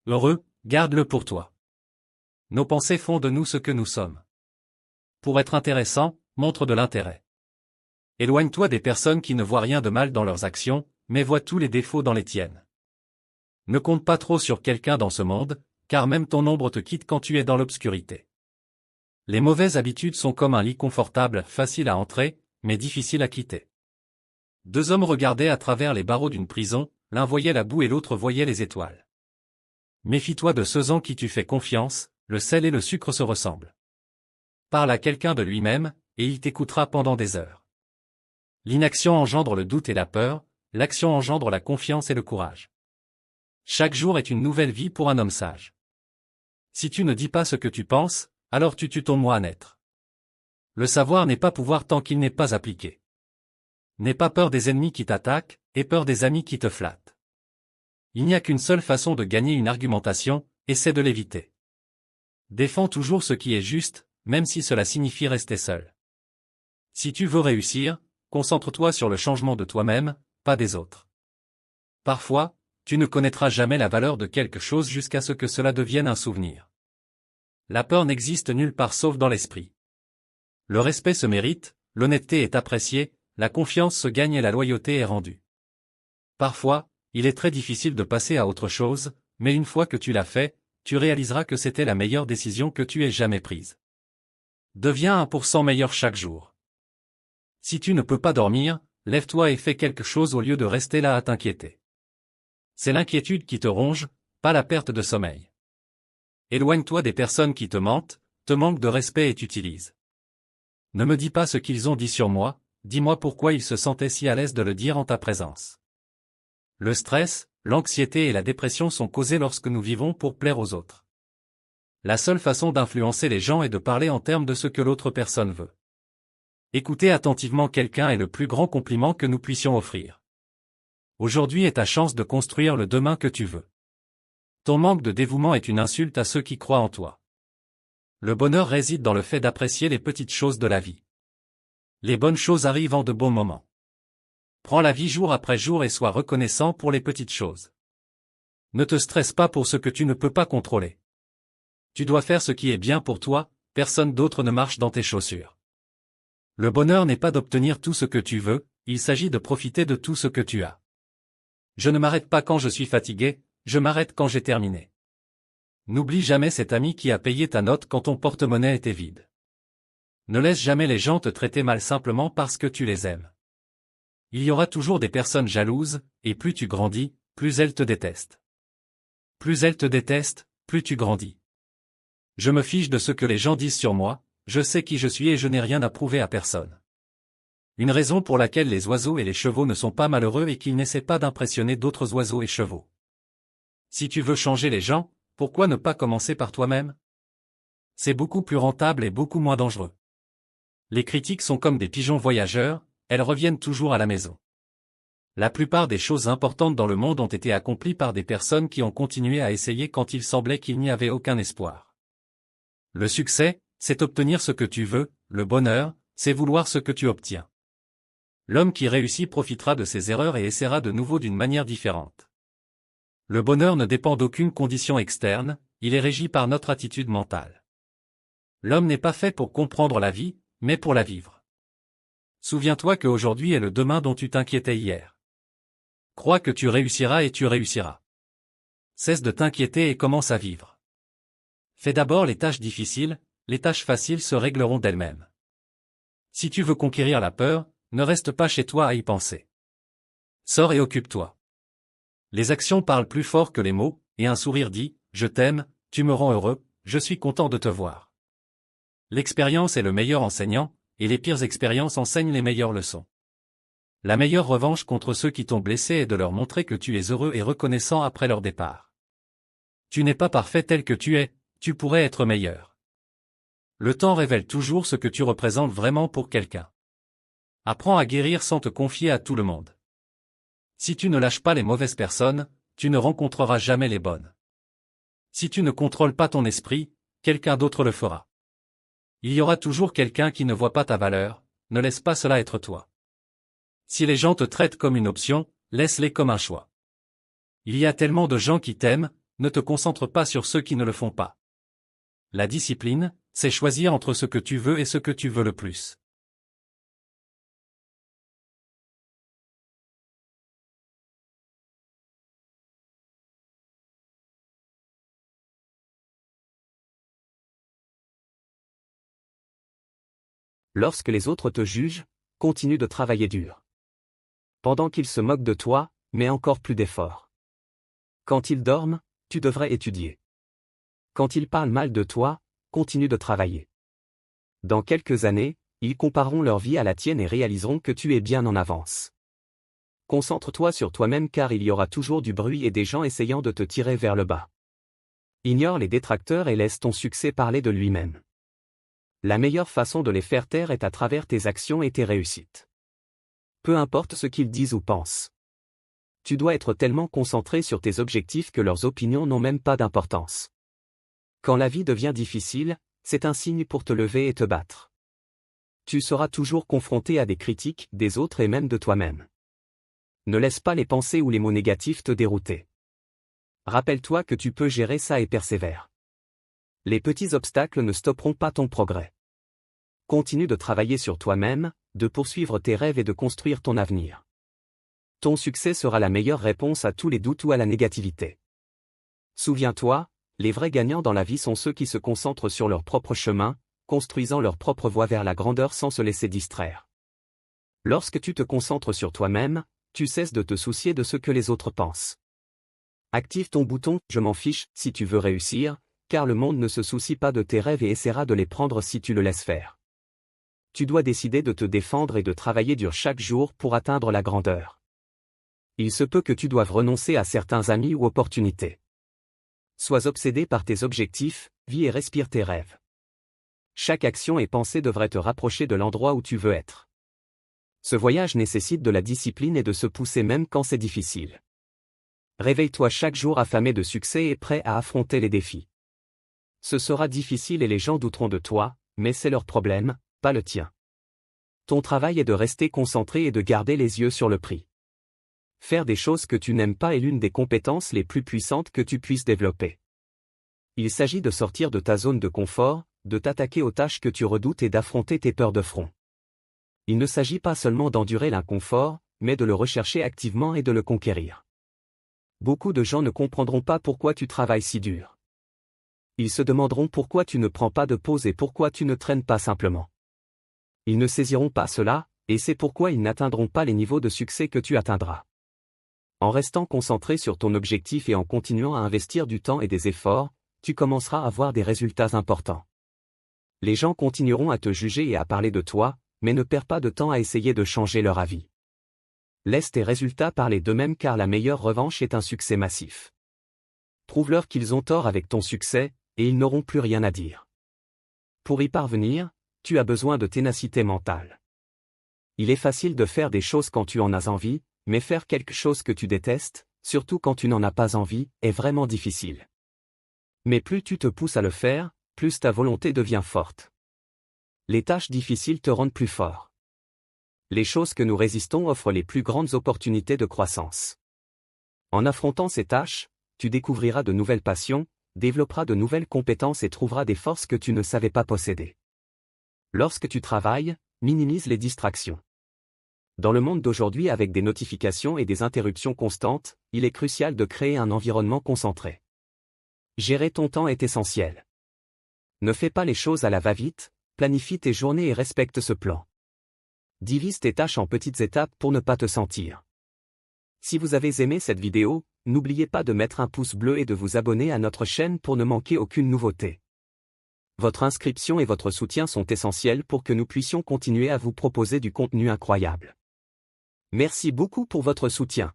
Heureux, garde-le pour toi. Nos pensées font de nous ce que nous sommes. Pour être intéressant, montre de l'intérêt. Éloigne-toi des personnes qui ne voient rien de mal dans leurs actions, mais voient tous les défauts dans les tiennes. Ne compte pas trop sur quelqu'un dans ce monde, car même ton ombre te quitte quand tu es dans l'obscurité. Les mauvaises habitudes sont comme un lit confortable, facile à entrer, mais difficile à quitter. Deux hommes regardaient à travers les barreaux d'une prison, l'un voyait la boue et l'autre voyait les étoiles. Méfie-toi de ceux en qui tu fais confiance, le sel et le sucre se ressemblent. Parle à quelqu'un de lui-même, et il t'écoutera pendant des heures. L'inaction engendre le doute et la peur, l'action engendre la confiance et le courage. Chaque jour est une nouvelle vie pour un homme sage. Si tu ne dis pas ce que tu penses, alors tu tues ton moi à naître. Le savoir n'est pas pouvoir tant qu'il n'est pas appliqué. N'aie pas peur des ennemis qui t'attaquent, aie peur des amis qui te flattent. Il n'y a qu'une seule façon de gagner une argumentation, et c'est de l'éviter. Défends toujours ce qui est juste, même si cela signifie rester seul. Si tu veux réussir, concentre-toi sur le changement de toi-même, pas des autres. Parfois, tu ne connaîtras jamais la valeur de quelque chose jusqu'à ce que cela devienne un souvenir. La peur n'existe nulle part sauf dans l'esprit. Le respect se mérite, l'honnêteté est appréciée, la confiance se gagne et la loyauté est rendue. Parfois, il est très difficile de passer à autre chose, mais une fois que tu l'as fait, tu réaliseras que c'était la meilleure décision que tu aies jamais prise. Deviens 1% meilleur chaque jour. Si tu ne peux pas dormir, lève-toi et fais quelque chose au lieu de rester là à t'inquiéter. C'est l'inquiétude qui te ronge, pas la perte de sommeil. Éloigne-toi des personnes qui te mentent, te manquent de respect et t'utilisent. Ne me dis pas ce qu'ils ont dit sur moi, dis-moi pourquoi ils se sentaient si à l'aise de le dire en ta présence. Le stress, l'anxiété et la dépression sont causés lorsque nous vivons pour plaire aux autres. La seule façon d'influencer les gens est de parler en termes de ce que l'autre personne veut. Écouter attentivement quelqu'un est le plus grand compliment que nous puissions offrir. Aujourd'hui est ta chance de construire le demain que tu veux. Ton manque de dévouement est une insulte à ceux qui croient en toi. Le bonheur réside dans le fait d'apprécier les petites choses de la vie. Les bonnes choses arrivent en de bons moments. Prends la vie jour après jour et sois reconnaissant pour les petites choses. Ne te stresse pas pour ce que tu ne peux pas contrôler. Tu dois faire ce qui est bien pour toi, personne d'autre ne marche dans tes chaussures. Le bonheur n'est pas d'obtenir tout ce que tu veux, il s'agit de profiter de tout ce que tu as. Je ne m'arrête pas quand je suis fatigué, je m'arrête quand j'ai terminé. N'oublie jamais cet ami qui a payé ta note quand ton porte-monnaie était vide. Ne laisse jamais les gens te traiter mal simplement parce que tu les aimes. Il y aura toujours des personnes jalouses, et plus tu grandis, plus elles te détestent. Plus elles te détestent, plus tu grandis. Je me fiche de ce que les gens disent sur moi, je sais qui je suis et je n'ai rien à prouver à personne. Une raison pour laquelle les oiseaux et les chevaux ne sont pas malheureux est qu'ils n'essaient pas d'impressionner d'autres oiseaux et chevaux. Si tu veux changer les gens, pourquoi ne pas commencer par toi-même? C'est beaucoup plus rentable et beaucoup moins dangereux. Les critiques sont comme des pigeons voyageurs, elles reviennent toujours à la maison. La plupart des choses importantes dans le monde ont été accomplies par des personnes qui ont continué à essayer quand il semblait qu'il n'y avait aucun espoir. Le succès, c'est obtenir ce que tu veux, le bonheur, c'est vouloir ce que tu obtiens. L'homme qui réussit profitera de ses erreurs et essaiera de nouveau d'une manière différente. Le bonheur ne dépend d'aucune condition externe, il est régi par notre attitude mentale. L'homme n'est pas fait pour comprendre la vie, mais pour la vivre. Souviens-toi qu'aujourd'hui est le demain dont tu t'inquiétais hier. Crois que tu réussiras et tu réussiras. Cesse de t'inquiéter et commence à vivre. Fais d'abord les tâches difficiles, les tâches faciles se régleront d'elles-mêmes. Si tu veux conquérir la peur, ne reste pas chez toi à y penser. Sors et occupe-toi. Les actions parlent plus fort que les mots, et un sourire dit « Je t'aime, tu me rends heureux, je suis content de te voir ». L'expérience est le meilleur enseignant, et les pires expériences enseignent les meilleures leçons. La meilleure revanche contre ceux qui t'ont blessé est de leur montrer que tu es heureux et reconnaissant après leur départ. Tu n'es pas parfait tel que tu es, tu pourrais être meilleur. Le temps révèle toujours ce que tu représentes vraiment pour quelqu'un. Apprends à guérir sans te confier à tout le monde. Si tu ne lâches pas les mauvaises personnes, tu ne rencontreras jamais les bonnes. Si tu ne contrôles pas ton esprit, quelqu'un d'autre le fera. Il y aura toujours quelqu'un qui ne voit pas ta valeur, ne laisse pas cela être toi. Si les gens te traitent comme une option, laisse-les comme un choix. Il y a tellement de gens qui t'aiment, ne te concentre pas sur ceux qui ne le font pas. La discipline, c'est choisir entre ce que tu veux et ce que tu veux le plus. Lorsque les autres te jugent, continue de travailler dur. Pendant qu'ils se moquent de toi, mets encore plus d'efforts. Quand ils dorment, tu devrais étudier. Quand ils parlent mal de toi, continue de travailler. Dans quelques années, ils compareront leur vie à la tienne et réaliseront que tu es bien en avance. Concentre-toi sur toi-même car il y aura toujours du bruit et des gens essayant de te tirer vers le bas. Ignore les détracteurs et laisse ton succès parler de lui-même. La meilleure façon de les faire taire est à travers tes actions et tes réussites. Peu importe ce qu'ils disent ou pensent. Tu dois être tellement concentré sur tes objectifs que leurs opinions n'ont même pas d'importance. Quand la vie devient difficile, c'est un signe pour te lever et te battre. Tu seras toujours confronté à des critiques des autres et même de toi-même. Ne laisse pas les pensées ou les mots négatifs te dérouter. Rappelle-toi que tu peux gérer ça et persévère. Les petits obstacles ne stopperont pas ton progrès. Continue de travailler sur toi-même, de poursuivre tes rêves et de construire ton avenir. Ton succès sera la meilleure réponse à tous les doutes ou à la négativité. Souviens-toi, les vrais gagnants dans la vie sont ceux qui se concentrent sur leur propre chemin, construisant leur propre voie vers la grandeur sans se laisser distraire. Lorsque tu te concentres sur toi-même, tu cesses de te soucier de ce que les autres pensent. Active ton bouton « Je m'en fiche » si tu veux réussir, car le monde ne se soucie pas de tes rêves et essaiera de les prendre si tu le laisses faire. Tu dois décider de te défendre et de travailler dur chaque jour pour atteindre la grandeur. Il se peut que tu doives renoncer à certains amis ou opportunités. Sois obsédé par tes objectifs, vis et respire tes rêves. Chaque action et pensée devrait te rapprocher de l'endroit où tu veux être. Ce voyage nécessite de la discipline et de se pousser même quand c'est difficile. Réveille-toi chaque jour affamé de succès et prêt à affronter les défis. Ce sera difficile et les gens douteront de toi, mais c'est leur problème, pas le tien. Ton travail est de rester concentré et de garder les yeux sur le prix. Faire des choses que tu n'aimes pas est l'une des compétences les plus puissantes que tu puisses développer. Il s'agit de sortir de ta zone de confort, de t'attaquer aux tâches que tu redoutes et d'affronter tes peurs de front. Il ne s'agit pas seulement d'endurer l'inconfort, mais de le rechercher activement et de le conquérir. Beaucoup de gens ne comprendront pas pourquoi tu travailles si dur. Ils se demanderont pourquoi tu ne prends pas de pause et pourquoi tu ne traînes pas simplement. Ils ne saisiront pas cela, et c'est pourquoi ils n'atteindront pas les niveaux de succès que tu atteindras. En restant concentré sur ton objectif et en continuant à investir du temps et des efforts, tu commenceras à voir des résultats importants. Les gens continueront à te juger et à parler de toi, mais ne perds pas de temps à essayer de changer leur avis. Laisse tes résultats parler d'eux-mêmes car la meilleure revanche est un succès massif. Prouve-leur qu'ils ont tort avec ton succès, et ils n'auront plus rien à dire. Pour y parvenir, tu as besoin de ténacité mentale. Il est facile de faire des choses quand tu en as envie, mais faire quelque chose que tu détestes, surtout quand tu n'en as pas envie, est vraiment difficile. Mais plus tu te pousses à le faire, plus ta volonté devient forte. Les tâches difficiles te rendent plus fort. Les choses que nous résistons offrent les plus grandes opportunités de croissance. En affrontant ces tâches, tu découvriras de nouvelles passions, développeras de nouvelles compétences et trouveras des forces que tu ne savais pas posséder. Lorsque tu travailles, minimise les distractions. Dans le monde d'aujourd'hui avec des notifications et des interruptions constantes, il est crucial de créer un environnement concentré. Gérer ton temps est essentiel. Ne fais pas les choses à la va-vite, planifie tes journées et respecte ce plan. Divise tes tâches en petites étapes pour ne pas te sentir. Si vous avez aimé cette vidéo, n'oubliez pas de mettre un pouce bleu et de vous abonner à notre chaîne pour ne manquer aucune nouveauté. Votre inscription et votre soutien sont essentiels pour que nous puissions continuer à vous proposer du contenu incroyable. Merci beaucoup pour votre soutien.